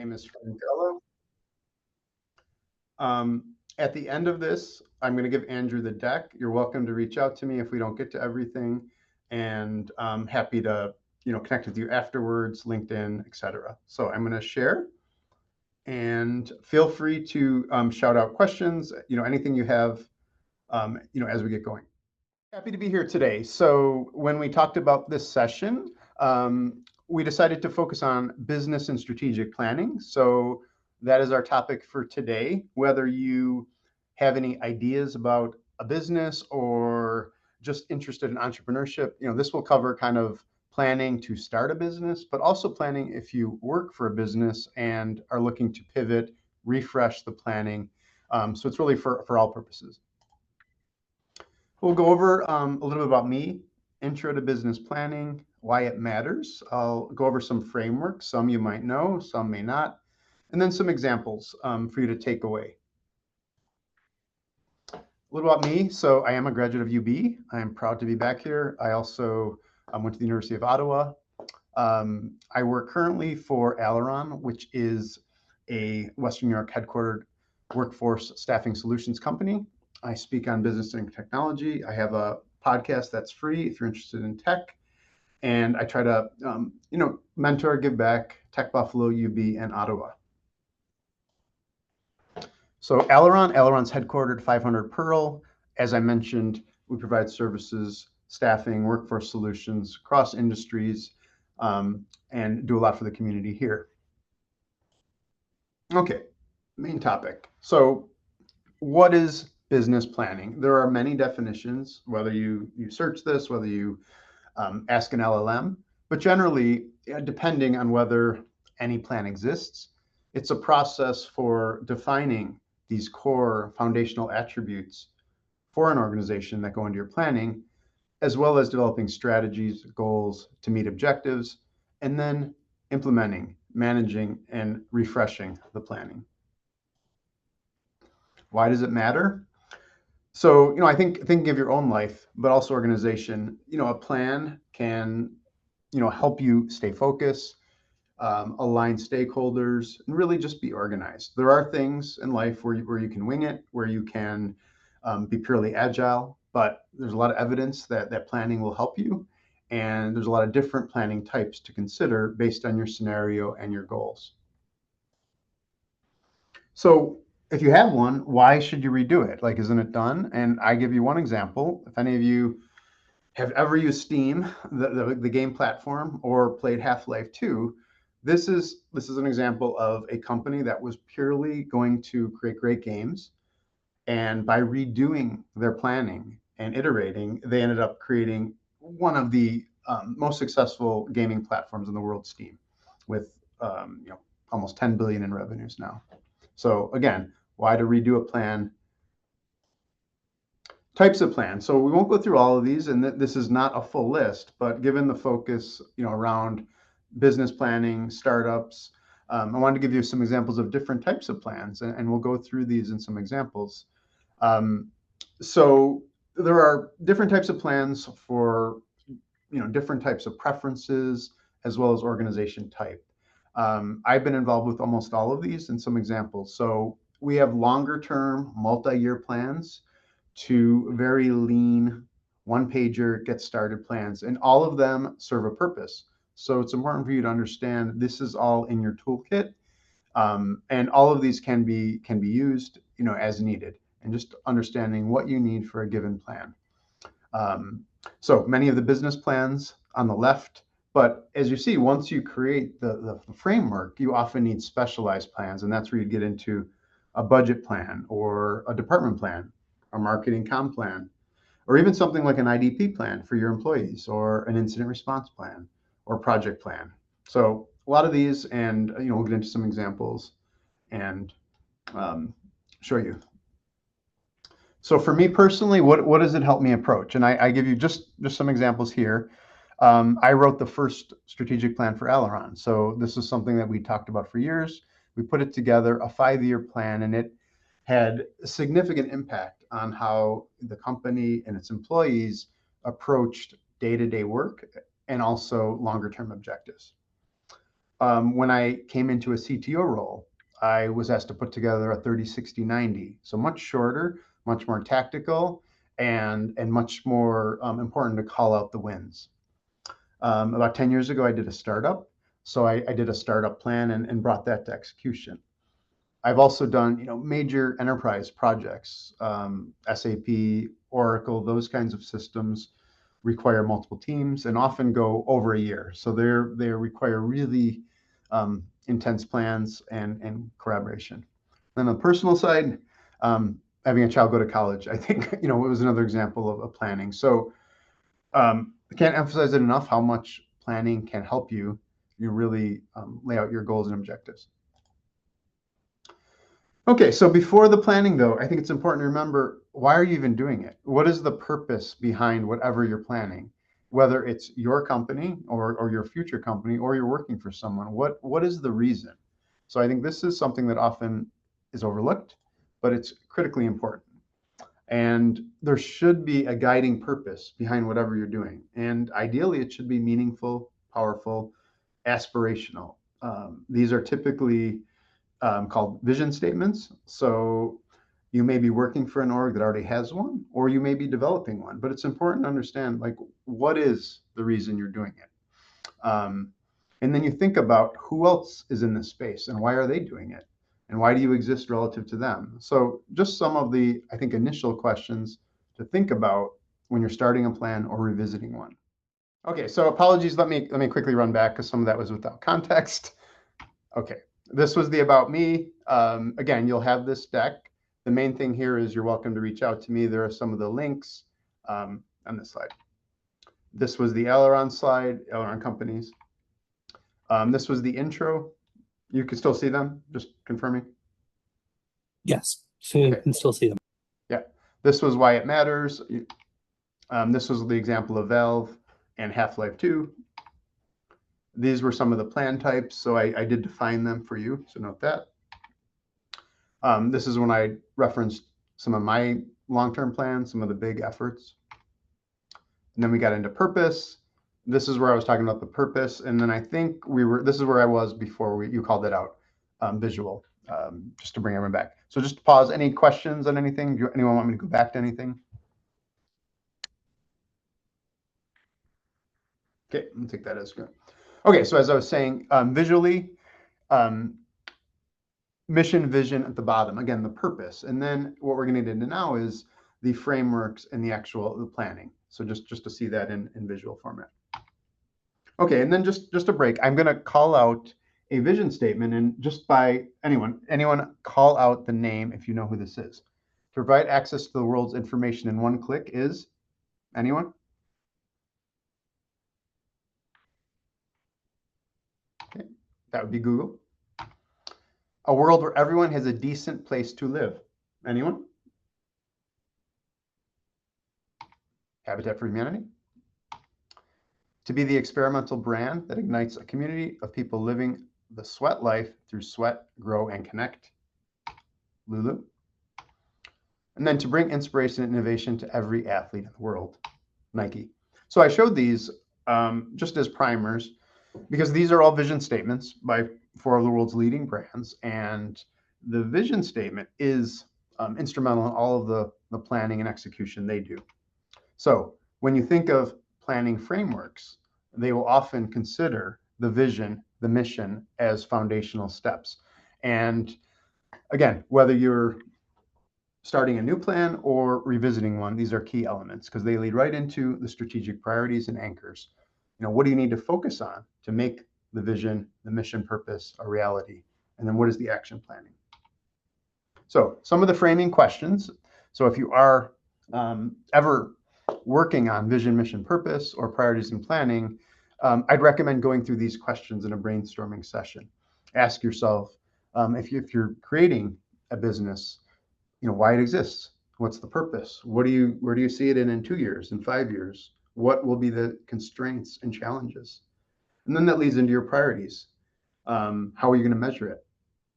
name is Frank Gullo. At the end of this, I'm going to give Andrew the deck. You're welcome to reach out to me if we don't get to everything, and I'm happy to connect with you afterwards, LinkedIn, etc. So I'm going to share, and feel free to shout out questions, anything you have, as we get going. Happy to be here today. So when we talked about this session, we decided to focus on business and strategic planning. So that is our topic for today. Whether you have any ideas about a business or just interested in entrepreneurship, this will cover kind of planning to start a business, but also planning if you work for a business and are looking to pivot, refresh the planning. So it's really for all purposes. We'll go over a little bit about me, intro to business planning, why it matters. I'll go over some frameworks, some you might know, some may not, and then some examples for you to take away. A little about me. So I am a graduate of UB. I am proud to be back here. I also went to the University of Ottawa. I work currently for Aileron, which is a Western New York headquartered workforce staffing solutions company. I speak on business and technology. I have a podcast that's free if you're interested in tech. And I try to, mentor, give back, Tech Buffalo, UB, and Ottawa. So Aileron's headquartered 500 Pearl. As I mentioned, we provide services, staffing, workforce solutions across industries, and do a lot for the community here. Okay, main topic. So what is business planning? There are many definitions, whether you search this, whether you ask an LLM, but generally, depending on whether any plan exists, it's a process for defining these core foundational attributes for an organization that go into your planning, as well as developing strategies, goals to meet objectives, and then implementing, managing, and refreshing the planning. Why does it matter? So, I think of your own life, but also organization. A plan can, help you stay focused, align stakeholders, and really just be organized. There are things in life where you can wing it, where you can be purely agile, but there's a lot of evidence that planning will help you. And there's a lot of different planning types to consider based on your scenario and your goals. So if you have one, why should you redo it? Like, isn't it done? And I give you one example. If any of you have ever used Steam, the game platform, or played Half-Life 2, this is an example of a company that was purely going to create great games. And by redoing their planning and iterating, they ended up creating one of the most successful gaming platforms in the world, Steam, with almost 10 billion in revenues now. So again, why to redo a plan? Types of plans. So we won't go through all of these, and this is not a full list, but given the focus, around business planning, startups, I wanted to give you some examples of different types of plans, and we'll go through these in some examples. So there are different types of plans for, different types of preferences, as well as organization type. I've been involved with almost all of these and some examples. So we have longer term, multi-year plans to very lean, one-pager, get started plans, and all of them serve a purpose. So it's important for you to understand this is all in your toolkit, and all of these can be used, as needed, and just understanding what you need for a given plan. So many of the business plans on the left. But as you see, once you create the framework, you often need specialized plans, and that's where you get into a budget plan or a department plan, a marketing comm plan, or even something like an IDP plan for your employees, or an incident response plan, or project plan. So a lot of these, and we'll get into some examples and show you. So for me personally, what does it help me approach? And I give you just some examples here. I wrote the first strategic plan for Aileron. So this is something that we talked about for years. We put it together, a 5-year plan, and it had a significant impact on how the company and its employees approached day-to-day work and also longer-term objectives. When I came into a CTO role, I was asked to put together a 30, 60, 90. So much shorter, much more tactical, and much more important to call out the wins. About 10 years ago, I did a startup. So I did a startup plan and brought that to execution. I've also done, major enterprise projects, SAP, Oracle, those kinds of systems require multiple teams and often go over a year. So they require really intense plans and collaboration. Then on the personal side, having a child go to college, I think, it was another example of planning. So I can't emphasize it enough how much planning can help you really lay out your goals and objectives. Okay, so before the planning, though, I think it's important to remember, why are you even doing it? What is the purpose behind whatever you're planning? Whether it's your company or your future company, or you're working for someone, what is the reason? So I think this is something that often is overlooked, but it's critically important. And there should be a guiding purpose behind whatever you're doing. And ideally, it should be meaningful, powerful, aspirational. These are typically called vision statements. So you may be working for an org that already has one, or you may be developing one, but it's important to understand, like, what is the reason you're doing it? And then you think about who else is in this space and why are they doing it? And why do you exist relative to them? So just some of the, I think, initial questions to think about when you're starting a plan or revisiting one. Okay, so apologies, let me quickly run back because some of that was without context. Okay, this was the about me. Again, you'll have this deck. The main thing here is you're welcome to reach out to me. There are some of the links on this slide. This was the aileron slide, aileron companies. This was the intro. You can still see them, just confirming? Yes, so you can still see them. Yeah, this was why it matters. This was the example of Valve and Half-Life 2. These were some of the plan types, so I did define them for you, so note that. This is when I referenced some of my long-term plans, some of the big efforts. And then we got into purpose. This is where I was talking about the purpose. And then I think this is where I was before you called it out, visual, just to bring everyone back. So just pause. Any questions on anything? Anyone want me to go back to anything? Okay, I'll take that as good. Okay, so as I was saying, visually, mission, vision at the bottom, again, the purpose. And then what we're going to get into now is the frameworks and the planning. So just to see that in visual format. Okay, and then just a break. I'm going to call out a vision statement, and just by anyone call out the name if you know who this is. To provide access to the world's information in one click is anyone? Okay, that would be Google. A world where everyone has a decent place to live. Anyone? Habitat for Humanity. To be the experimental brand that ignites a community of people living the sweat life through sweat, grow, and connect. Lulu. And then to bring inspiration and innovation to every athlete in the world. Nike. So I showed these just as primers because these are all vision statements by 4 of the world's leading brands. And the vision statement is instrumental in all of the planning and execution they do. So when you think of planning frameworks, they will often consider the vision, the mission as foundational steps. And again, whether you're starting a new plan or revisiting one, these are key elements because they lead right into the strategic priorities and anchors. What do you need to focus on to make the vision, the mission, purpose a reality? And then what is the action planning? So some of the framing questions. So if you are ever working on vision, mission, purpose, or priorities and planning, I'd recommend going through these questions in a brainstorming session. Ask yourself, if you're creating a business, why it exists, what's the purpose, where do you see it in 2 years, in 5 years, what will be the constraints and challenges, and then that leads into your priorities. How are you going to measure it?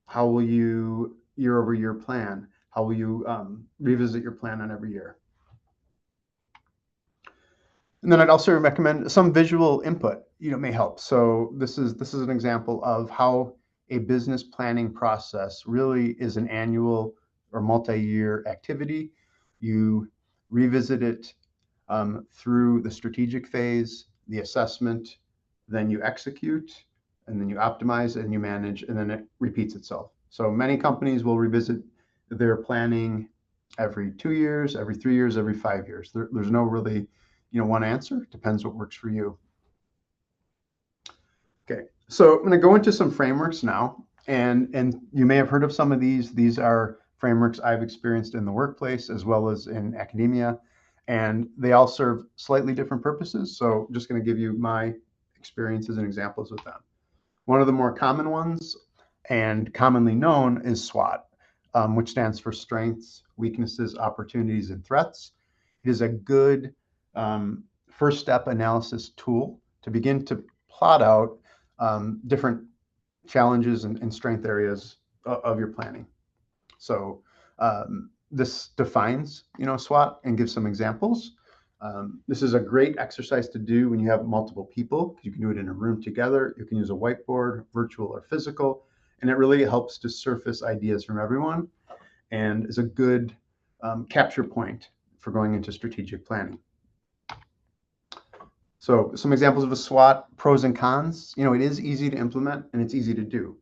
How will you year over year plan? How will you revisit your plan on every year? And then I'd also recommend some visual input, may help. So this is an example of how a business planning process really is an annual or multi-year activity. You revisit it through the strategic phase, the assessment, then you execute, and then you optimize and you manage, and then it repeats itself. So many companies will revisit their planning every 2 years, every 3 years, every 5 years. There's no really, one answer. It depends what works for you. Okay, so I'm going to go into some frameworks now, and you may have heard of some of these. These are frameworks I've experienced in the workplace as well as in academia, and they all serve slightly different purposes. So I'm just going to give you my experiences and examples with them. One of the more common ones and commonly known is SWOT, which stands for strengths, weaknesses, opportunities, and threats. It is a good first step analysis tool to begin to plot out different challenges and strength areas of your planning. So this defines, SWOT and gives some examples. This is a great exercise to do when you have multiple people. You can do it in a room together. You can use a whiteboard, virtual or physical, and it really helps to surface ideas from everyone and is a good capture point for going into strategic planning. So some examples of a SWOT, pros and cons. It is easy to implement and it's easy to do.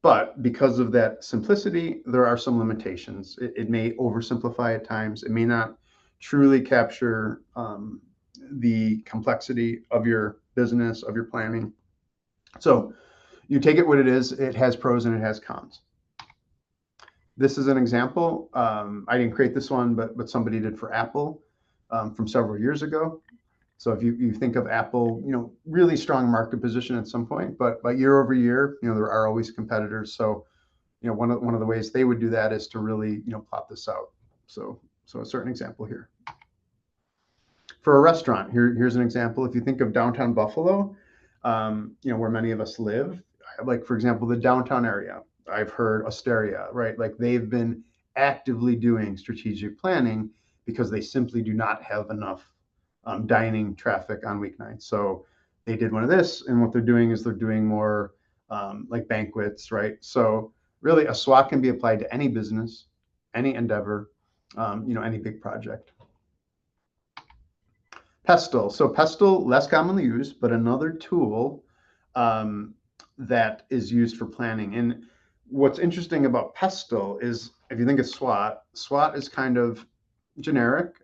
But because of that simplicity, there are some limitations. It may oversimplify at times. It may not truly capture the complexity of your business, of your planning. So you take it what it is. It has pros and it has cons. This is an example. I didn't create this one, but somebody did for Apple from several years ago. So if you think of Apple, really strong market position at some point, but year over year, there are always competitors. So, one of the ways they would do that is to really, plot this out. So a certain example here. For a restaurant, here's an example. If you think of downtown Buffalo, where many of us live, like for example, the downtown area, I've heard Osteria, right? Like they've been actively doing strategic planning because they simply do not have enough dining traffic on weeknights. So they did one of this, and what they're doing is they're doing more like banquets, right? So really, a SWOT can be applied to any business, any endeavor, any big project. PESTLE. So PESTLE, less commonly used, but another tool that is used for planning. And what's interesting about PESTLE is if you think of SWOT, SWOT is kind of generic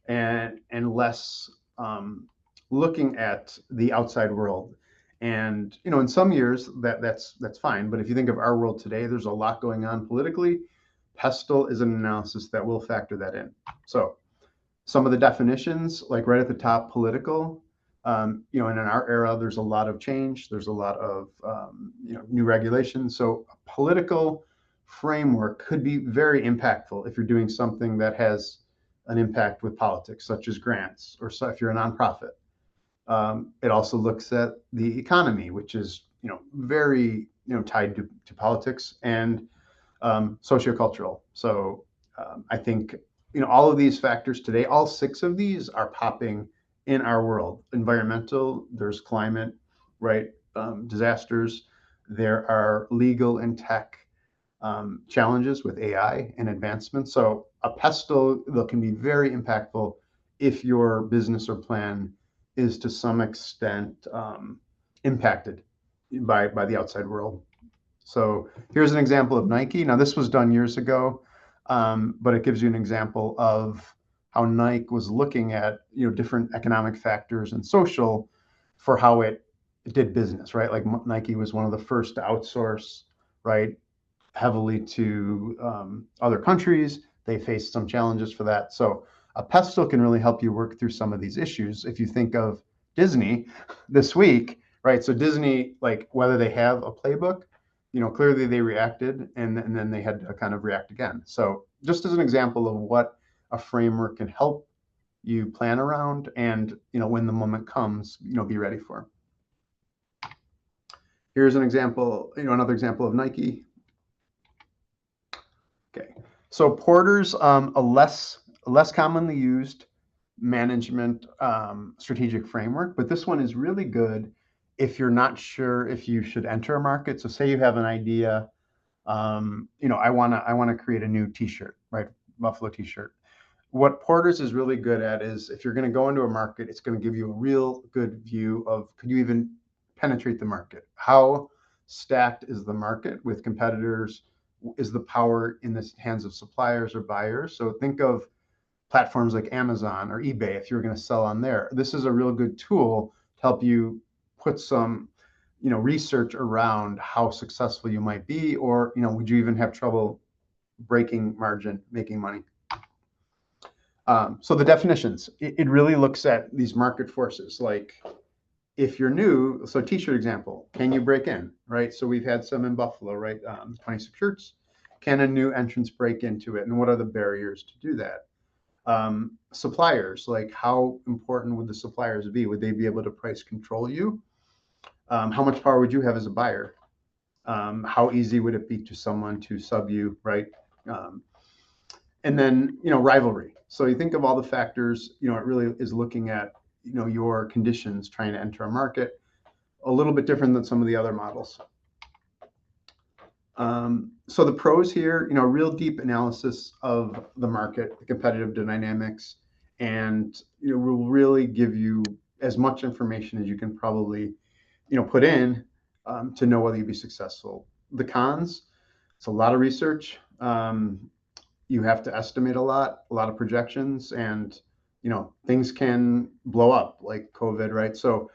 and less looking at the outside world. And in some years that's fine. But if you think of our world today, there's a lot going on politically. PESTLE is an analysis that will factor that in. So some of the definitions, like right at the top, political. And in our era, there's a lot of change. There's a lot of new regulations. So a political framework could be very impactful if you're doing something that has an impact with politics, such as grants, or so if you're a nonprofit. It also looks at the economy, which is very tied to politics and sociocultural. So I think all of these factors today, all 6 of these are popping in our world. Environmental, there's climate, right? Disasters. There are legal and tech challenges with AI and advancements. So a PESTLE that can be very impactful if your business or plan is to some extent impacted by the outside world. So here's an example of Nike. Now this was done years ago, but it gives you an example of how Nike was looking at different economic factors and social for how it did business, right? Like Nike was one of the first to outsource, right, heavily to other countries. They faced some challenges for that. So a PESTLE can really help you work through some of these issues. If you think of Disney this week, right? So Disney, like whether they have a playbook, clearly they reacted and then they had to kind of react again. So just as an example of what a framework can help you plan around and, when the moment comes, be ready for. Here's an example, another example of Nike. Okay, so Porter's a less commonly used management strategic framework, but this one is really good if you're not sure if you should enter a market. So say you have an idea, I want to create a new T-shirt, right? Buffalo T-shirt. What Porter's is really good at is if you're going to go into a market, it's going to give you a real good view of, could you even penetrate the market? How stacked is the market with competitors? Is the power in the hands of suppliers or buyers? So think of platforms like Amazon or eBay if you're going to sell on there. This is a real good tool to help you put some research around how successful you might be, or would you even have trouble breaking margin, making money. So the definitions, it really looks at these market forces. Like if you're new, so T-shirt example, can you break in, right? So we've had some in Buffalo, right? 26 shirts. Can a new entrance break into it? And what are the barriers to do that? Suppliers, like how important would the suppliers be? Would they be able to price control you? How much power would you have as a buyer? How easy would it be to someone to sub you, right? And then, rivalry. So you think of all the factors, it really is looking at, your conditions trying to enter a market, a little bit different than some of the other models. So the pros here, real deep analysis of the market, the competitive dynamics, and, will really give you as much information as you can probably, put in to know whether you'd be successful. The cons, it's a lot of research. You have to estimate a lot of projections, and things can blow up like COVID, right? So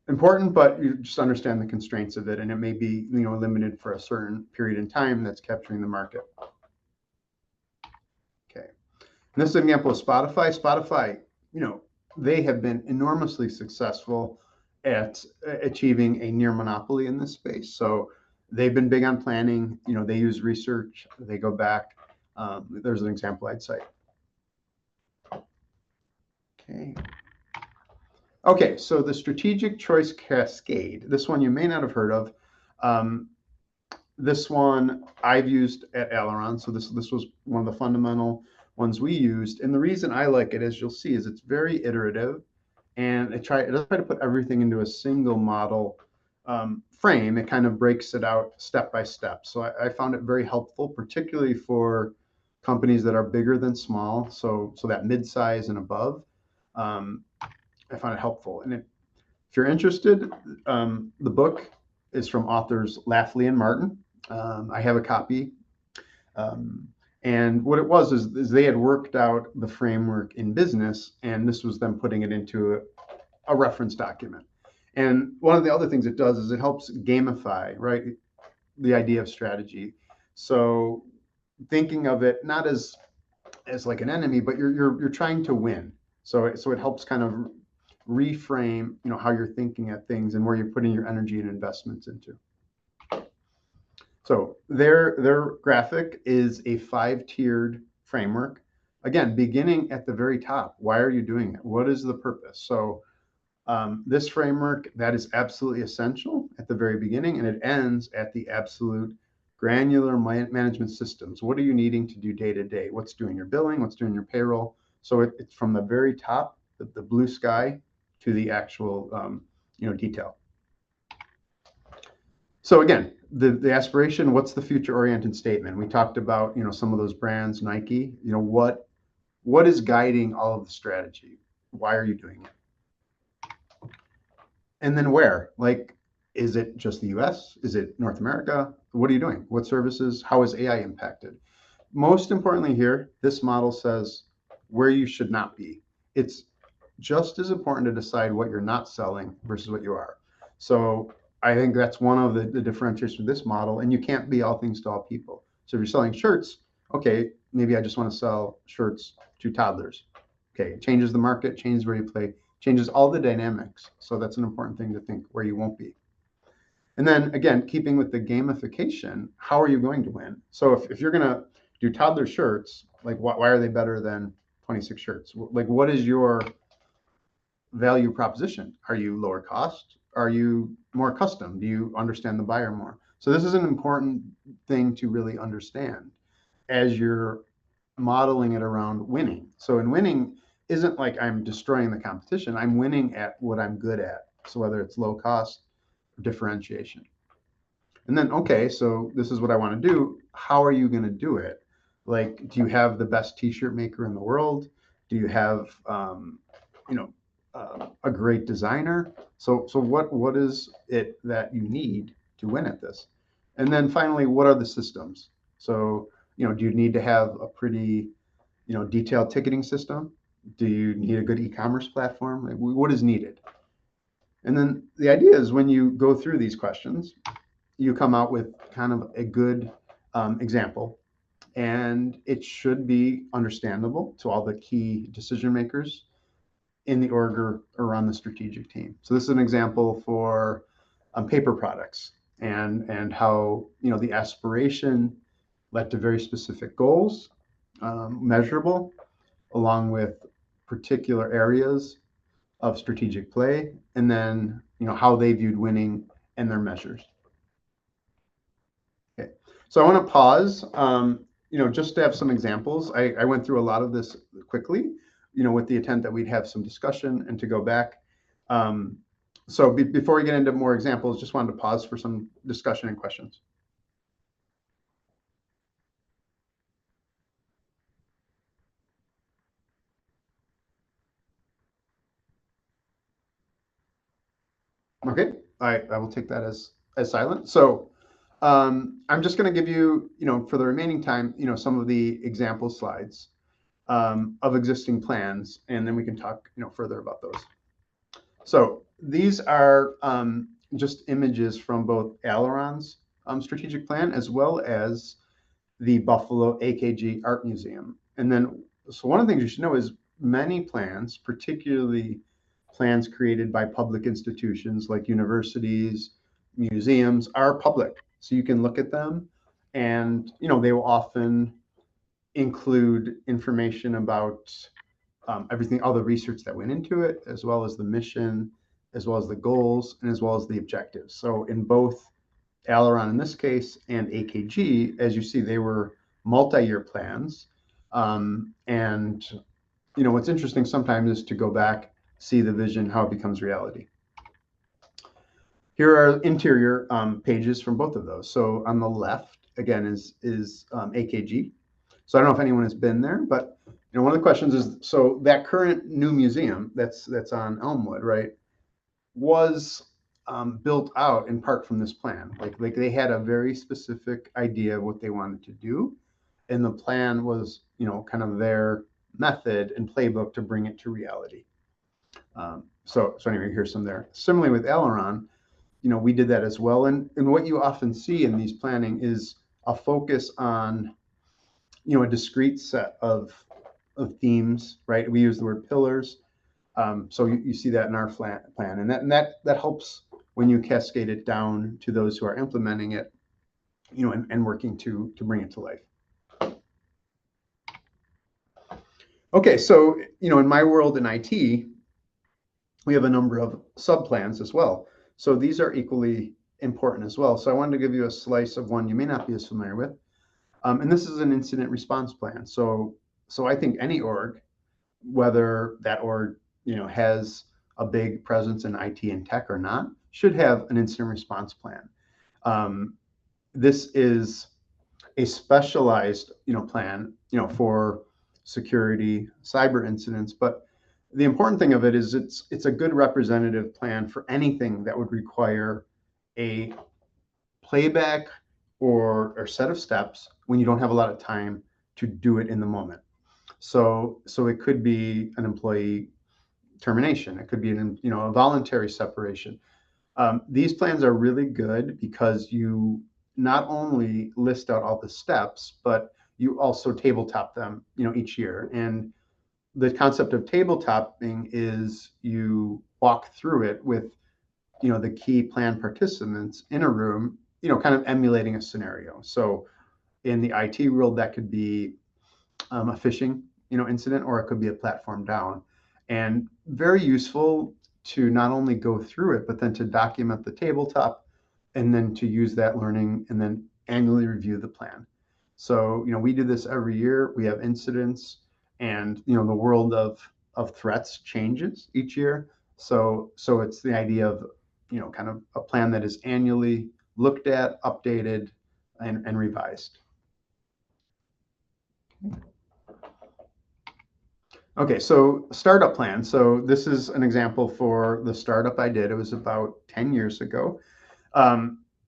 important, but you just understand the constraints of it, and it may be limited for a certain period in time that's capturing the market. Okay, and this is an example of Spotify. Spotify, they have been enormously successful at achieving a near monopoly in this space. So they've been big on planning. They use research. They go back. There's an example I'd cite. Okay, so the strategic choice cascade, this one you may not have heard of. This one I've used at Aileron. So this was one of the fundamental ones we used. And the reason I like it, as you'll see, is it's very iterative, and it doesn't try to put everything into a single model frame. It kind of breaks it out step by step. So I found it very helpful, particularly for companies that are bigger than small. So that mid-size and above. I found it helpful. And if you're interested, the book is from authors Lafley and Martin. I have a copy. And what it was is they had worked out the framework in business, and this was them putting it into a reference document. And one of the other things it does is it helps gamify, right, the idea of strategy. So thinking of it not as like an enemy, but you're trying to win. So it helps kind of reframe, how you're thinking at things and where you're putting your energy and investments into. So their graphic is a 5-tiered framework. Again, beginning at the very top. Why are you doing it? What is the purpose? So this framework, that is absolutely essential at the very beginning, and it ends at the absolute granular management systems. What are you needing to do day to day? What's doing your billing? What's doing your payroll? So it's from the very top, the blue sky, to the actual detail. So again, the aspiration, what's the future-oriented statement? We talked about some of those brands, Nike. What is guiding all of the strategy? Why are you doing it? And then where? Like, is it just the US? Is it North America? What are you doing? What services? How is AI impacted? Most importantly here, this model says where you should not be. It's just as important to decide what you're not selling versus what you are. So I think that's one of the differentiations with this model, and you can't be all things to all people. So if you're selling shirts, okay, maybe I just want to sell shirts to toddlers. Okay, it changes the market, changes where you play, changes all the dynamics. So that's an important thing to think where you won't be. And then again, keeping with the gamification, how are you going to win? So if you're going to do toddler shirts, like why are they better than 26 shirts? Like, what is your value proposition? Are you lower cost? Are you more custom? Do you understand the buyer more? So this is an important thing to really understand as you're modeling it around winning. So in winning, isn't like I'm destroying the competition. I'm winning at what I'm good at. So whether it's low cost or differentiation. And then, okay, so this is what I want to do. How are you going to do it? Like, do you have the best t-shirt maker in the world? Do you have, you know, a great designer? So what is it that you need to win at this? And then finally, what are the systems? So, do you need to have a pretty, detailed ticketing system? Do you need a good e-commerce platform? Like, what is needed? And then the idea is when you go through these questions, you come out with kind of a good example, and it should be understandable to all the key decision makers in the org or on the strategic team. So this is an example for paper products and how the aspiration led to very specific goals, measurable, along with particular areas of strategic play, and then how they viewed winning and their measures. Okay, so I want to pause, just to have some examples. I went through a lot of this quickly, with the intent that we'd have some discussion and to go back. So before we get into more examples, just wanted to pause for some discussion and questions. Okay, I will take that as silent. So I'm just going to give you, for the remaining time, some of the example slides of existing plans, and then we can talk, further about those. So these are just images from both Aileron's strategic plan as well as the Buffalo AKG Art Museum. And then, so one of the things you should know is many plans, particularly plans created by public institutions like universities, museums, are public. So you can look at them, and they will often include information about everything, all the research that went into it, as well as the mission, as well as the goals, and as well as the objectives. So in both Aileron in this case and AKG, as you see, they were multi-year plans. And what's interesting sometimes is to go back, see the vision, how it becomes reality. Here are interior pages from both of those. So on the left, again, is AKG. So I don't know if anyone has been there, but one of the questions is, so that current new museum that's on Elmwood, right, was built out in part from this plan. Like they had a very specific idea of what they wanted to do, and the plan was kind of their method and playbook to bring it to reality. So anyway, here's some there. Similarly with Aileron, we did that as well. And what you often see in these planning is a focus on a discrete set of themes, right? We use the word pillars. So you see that in our plan, and that helps when you cascade it down to those who are implementing it, and working to bring it to life. Okay, so in my world in IT, we have a number of sub-plans as well. So these are equally important as well. So I wanted to give you a slice of one you may not be as familiar with, and this is an incident response plan. So I think any org, whether that org has a big presence in IT and tech or not, should have an incident response plan. This is a specialized plan for security, cyber incidents, but the important thing of it is it's a good representative plan for anything that would require a playback or set of steps when you don't have a lot of time to do it in the moment. So it could be an employee termination. It could be a voluntary separation. These plans are really good because you not only list out all the steps, but you also tabletop them, each year. And the concept of tabletopping is you walk through it with, the key plan participants in a room, kind of emulating a scenario. So in the IT world, that could be a phishing, incident, or it could be a platform down. And very useful to not only go through it, but then to document the tabletop, and then to use that learning and then annually review the plan. So we do this every year. We have incidents, and the world of of threats changes each year. So it's the idea of, kind of a plan that is annually looked at, updated, and revised. Okay, so startup plan. So this is an example for the startup I did. It was about 10 years ago.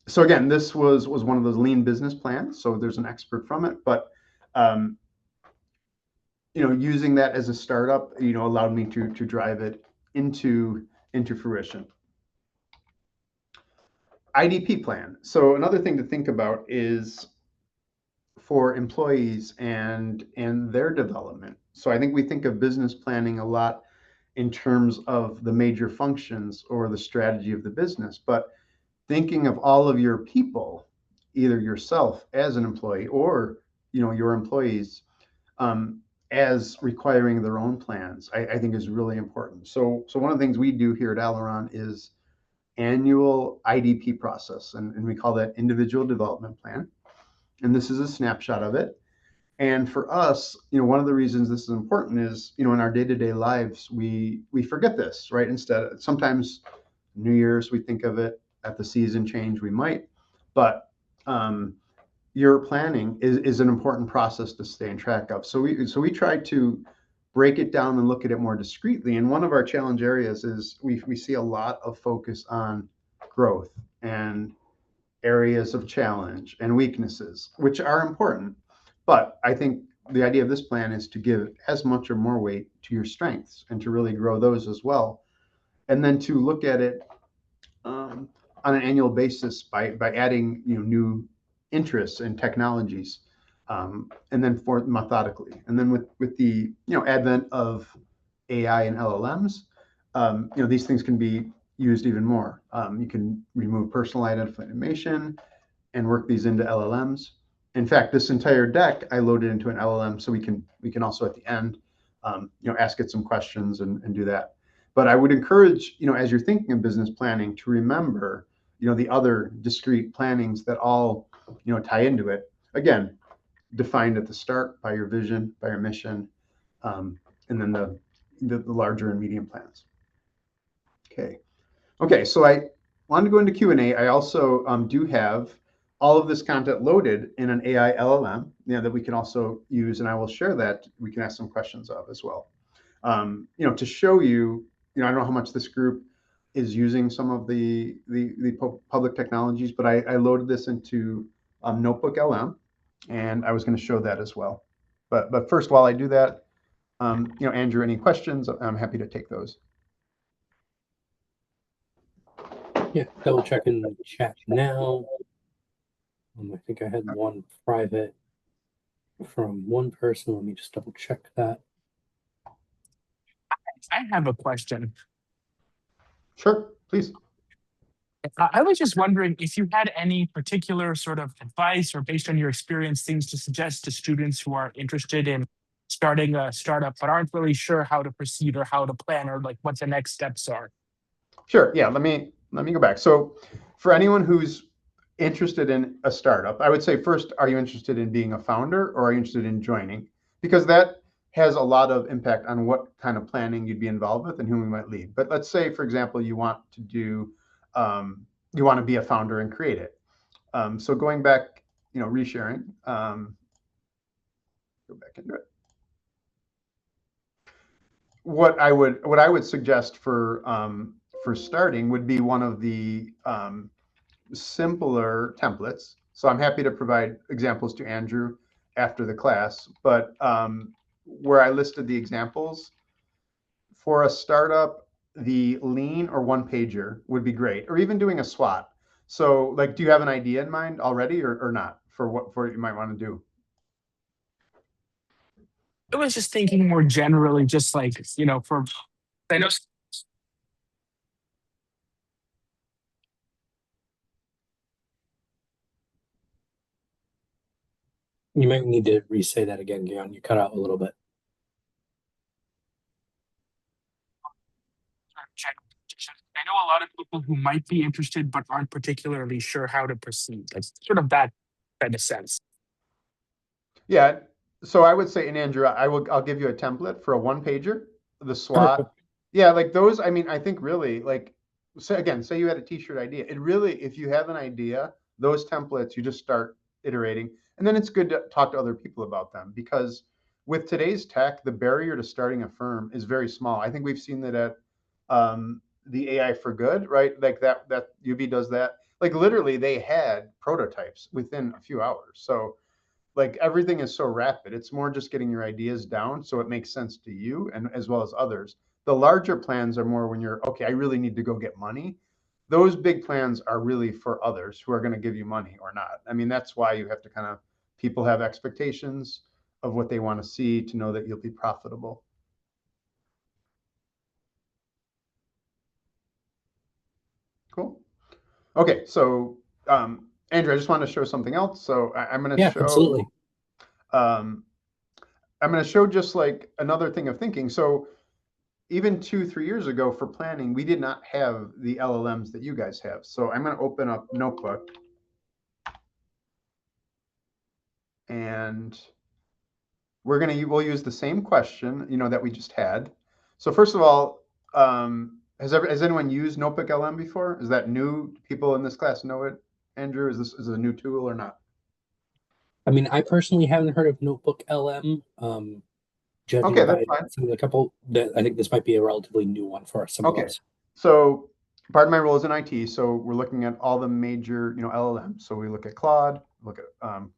So again, this was one of those lean business plans. So there's an expert from it, but using that as a startup, allowed me to drive it into fruition. IDP plan. So another thing to think about is for employees and their development. So I think we think of business planning a lot in terms of the major functions or the strategy of the business, but thinking of all of your people, either yourself as an employee or your employees, as requiring their own plans, I think is really important. So one of the things we do here at Aileron is annual IDP process, and we call that individual development plan. And this is a snapshot of it. And for us, one of the reasons this is important is, in our day-to-day lives, we forget this, right? Instead, sometimes New Year's, we think of it. At the season change, we might, but your planning is an important process to stay in track of. So we try to break it down and look at it more discreetly. And one of our challenge areas is we see a lot of focus on growth and areas of challenge and weaknesses, which are important. But I think the idea of this plan is to give as much or more weight to your strengths and to really grow those as well. And then to look at it on an annual basis by adding new interests and technologies, and then methodically. And then with the advent of AI and LLMs, these things can be used even more. You can remove personal identified information and work these into LLMs. In fact, this entire deck I loaded into an LLM, so we can also at the end, ask it some questions and do that. But I would encourage, as you're thinking of business planning, to remember, the other discrete plannings that all, tie into it. Again, defined at the start by your vision, by your mission, and then the larger and medium plans. Okay, so I wanted to go into Q&A. I also do have all of this content loaded in an AI LLM, that we can also use, and I will share that. We can ask some questions of as well. To show you, I don't know how much this group is using some of the public technologies, but I loaded this into Notebook LM, and I was going to show that as well. But first, while I do that, Andrew, any questions? I'm happy to take those. Yeah, double checking the chat now. I think I had one private from one person. Let me just double check that. I have a question. Sure, please. I was just wondering if you had any particular sort of advice or based on your experience, things to suggest to students who are interested in starting a startup but aren't really sure how to proceed or how to plan or like what the next steps are. Sure. Yeah. Let me go back. So for anyone who's interested in a startup, I would say first, are you interested in being a founder or are you interested in joining? Because that has a lot of impact on what kind of planning you'd be involved with and whom you might lead. But let's say, for example, you want to do, you want to be a founder and create it. So going back, resharing, go back into it. What I would suggest for starting would be one of the simpler templates. So I'm happy to provide examples to Andrew after the class, but where I listed the examples for a startup, the lean or one pager would be great, or even doing a SWOT. So like, do you have an idea in mind already or not for what you might want to do? I was just thinking more generally, just like, for, I know. You might need to re-say that again, Guillaume. You cut out a little bit. I know a lot of people who might be interested but aren't particularly sure how to proceed. Like sort of that kind of sense. Yeah. So I would say, and Andrew, I'll give you a template for a one pager the SWOT. Yeah, like those, I mean, I think really like, so again, say you had a t-shirt idea. It really, if you have an idea, those templates, you just start iterating. And then it's good to talk to other people about them, because with today's tech, the barrier to starting a firm is very small. I think we've seen that at the AI for Good, right? Like that UB does that. Like literally they had prototypes within a few hours. So like everything is so rapid. It's more just getting your ideas down so it makes sense to you and as well as others. The larger plans are more when you're, okay, I really need to go get money. Those big plans are really for others who are going to give you money or not. I mean, that's why you have to kind of, people have expectations of what they want to see to know that you'll be profitable. Cool. Okay, so Andrew, I just want to show something else. So I'm going to show. Absolutely. I'm going to show just like another thing of thinking. So even 2-3 years ago for planning, we did not have the LLMs that you guys have. So I'm going to open up Notebook. And we'll use the same question, that we just had. So first of all, has anyone used Notebook LM before? Is that new? People in this class know it? Andrew, is it a new tool or not? I mean, I personally haven't heard of Notebook LM. Judging Okay, that's by fine. some of the couple, that I think this might be a relatively new one for some of us. So part of my role is in IT. So we're looking at all the major, LLMs. So we look at Claude, look at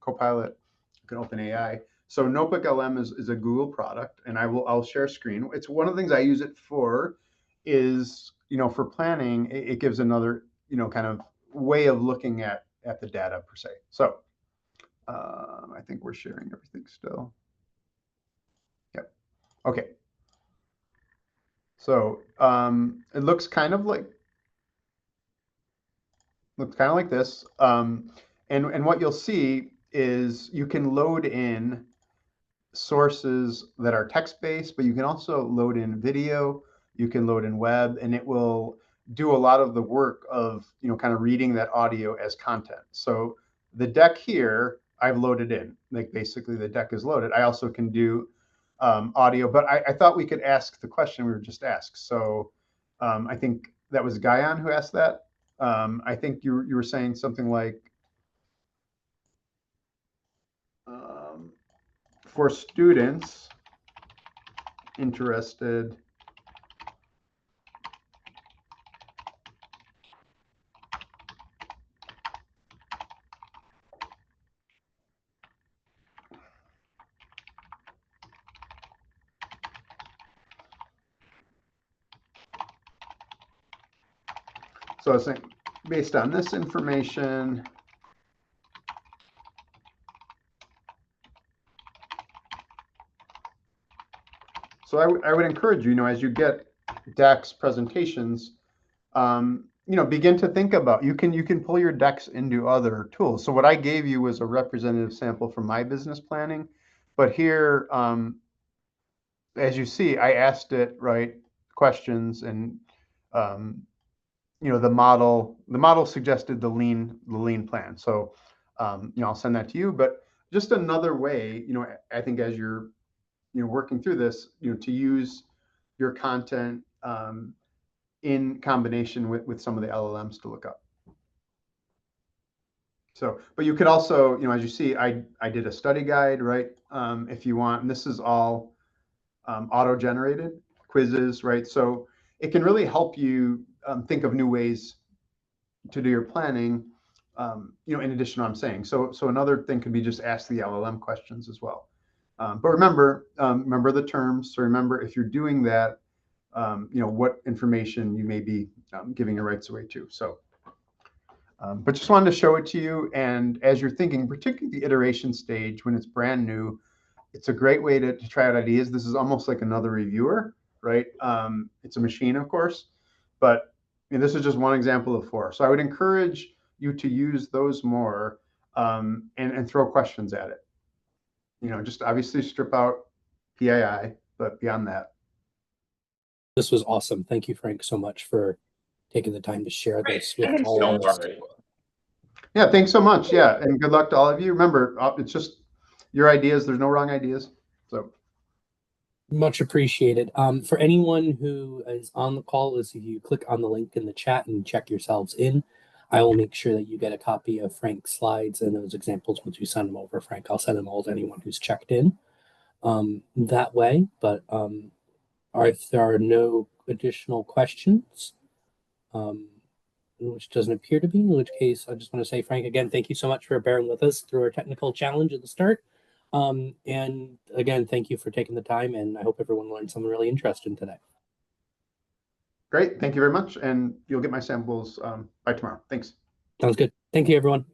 Copilot, look at OpenAI. So Notebook LM is a Google product, and I'll share a screen. It's one of the things I use it for is, for planning. It gives another, kind of way of looking at the data per se. So I think we're sharing everything still. Yep. Okay. So it looks kind of like this. And what you'll see is you can load in sources that are text-based, but you can also load in video, you can load in web, and it will do a lot of the work of, kind of reading that audio as content. So the deck here, I've loaded in, like basically the deck is loaded. I also can do audio, but I thought we could ask the question we were just asked. So I think that was Guyon who asked that. I think you were saying something like, for students interested so I was saying, based on this information, so I would encourage you, as you get decks presentations, begin to think about, you can pull your decks into other tools. So what I gave you was a representative sample from my business planning, but here, as you see, I asked it questions, and the model suggested the lean plan. So I'll send that to you. But just another way, I think as you're working through this, to use your content in combination with some of the LLMs to look up. So, but you could also, as you see, I did a study guide, right? If you want, and this is all auto-generated quizzes, right? So it can really help you think of new ways to do your planning, in addition to what I'm saying. So another thing could be just ask the LLM questions as well. But remember the terms. So remember, if you're doing that, what information you may be giving your rights away to. So, but just wanted to show it to you. And as you're thinking, particularly the iteration stage, when it's brand new, it's a great way to try out ideas. This is almost like another reviewer, right? It's a machine, of course, but this is just one example of 4. So I would encourage you to use those more and throw questions at it. Just obviously strip out PII, but beyond that. This was awesome. Thank you, Frank, so much for taking the time to share this with all of us. Yeah, thanks so much. Yeah, and good luck to all of you. Remember, it's just your ideas. There's no wrong ideas. So. Much appreciated. For anyone who is on the call, if you click on the link in the chat and check yourselves in, I will make sure that you get a copy of Frank's slides and those examples once you send them over, Frank. I'll send them all to anyone who's checked in that way. But if there are no additional questions, which doesn't appear to be, in which case I just want to say, Frank, again, thank you so much for bearing with us through our technical challenge at the start. And again, thank you for taking the time, and I hope everyone learned something really interesting today. Great. Thank you very much. And you'll get my samples by tomorrow. Thanks. Sounds good. Thank you, everyone.